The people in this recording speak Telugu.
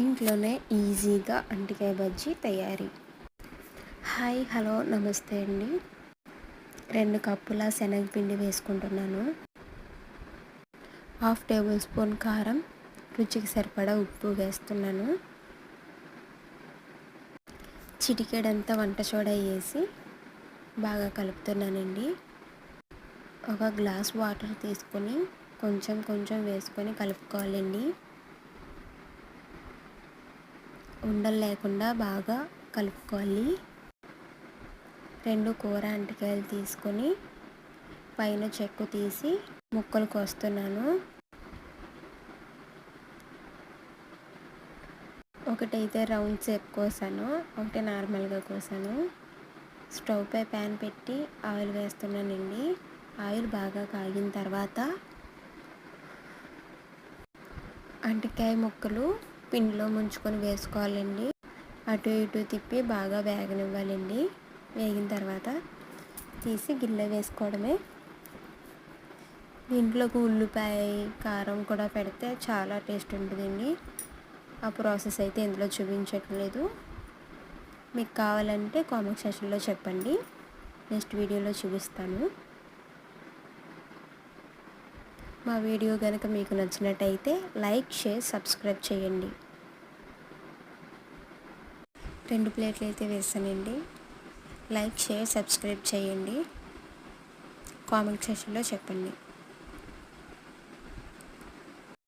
ఇంట్లోనే ఈజీగా అంటికాయ బజ్జీ తయారీ. హాయ్, హలో, నమస్తే అండి. 2 కప్పుల శనగపిండి వేసుకుంటున్నాను. 1/2 టేబుల్ స్పూన్ కారం, రుచికి సరిపడా ఉప్పు వేస్తున్నాను. చిటికెడంతా వంట సోడా వేసి బాగా కలుపుతున్నానండి. ఒక గ్లాస్ వాటర్ తీసుకొని కొంచెం కొంచెం వేసుకొని కలుపుకోవాలండి. ఉండలు లేకుండా బాగా కలుపుకోవాలి. 2 కూర అంటికాయలు తీసుకొని పైన చెక్కు తీసి ముక్కలు కోస్తున్నాను. ఒకటైతే రౌండ్ షేప్ కోసాను, ఒకటి నార్మల్గా కోసాను. స్టవ్ పై ప్యాన్ పెట్టి ఆయిల్ వేస్తున్నానండి. ఆయిల్ బాగా కాగిన తర్వాత అంటికాయ ముక్కలు పిండిలో ముంచుకొని వేసుకోవాలండి. అటు ఇటు తిప్పి బాగా వేగనివ్వాలండి. వేగిన తర్వాత తీసి గిన్నె వేసుకోవడమే. దీంట్లోకి ఉల్లిపాయ, కారం కూడా పెడితే చాలా టేస్ట్ ఉంటుందండి. ఆ ప్రాసెస్ అయితే ఇందులో చూపించట్లేదు. మీకు కావాలంటే కామెంట్ సెక్షన్లో చెప్పండి, నెక్స్ట్ వీడియోలో చూపిస్తాను. మా వీడియో కనుక మీకు నచ్చినట్టయితే లైక్, షేర్, సబ్స్క్రైబ్ చేయండి. 2 ప్లేట్లు అయితే వేసానండి. లైక్, షేర్, సబ్స్క్రైబ్ చేయండి. కామెంట్ సెక్షన్లో చెప్పండి.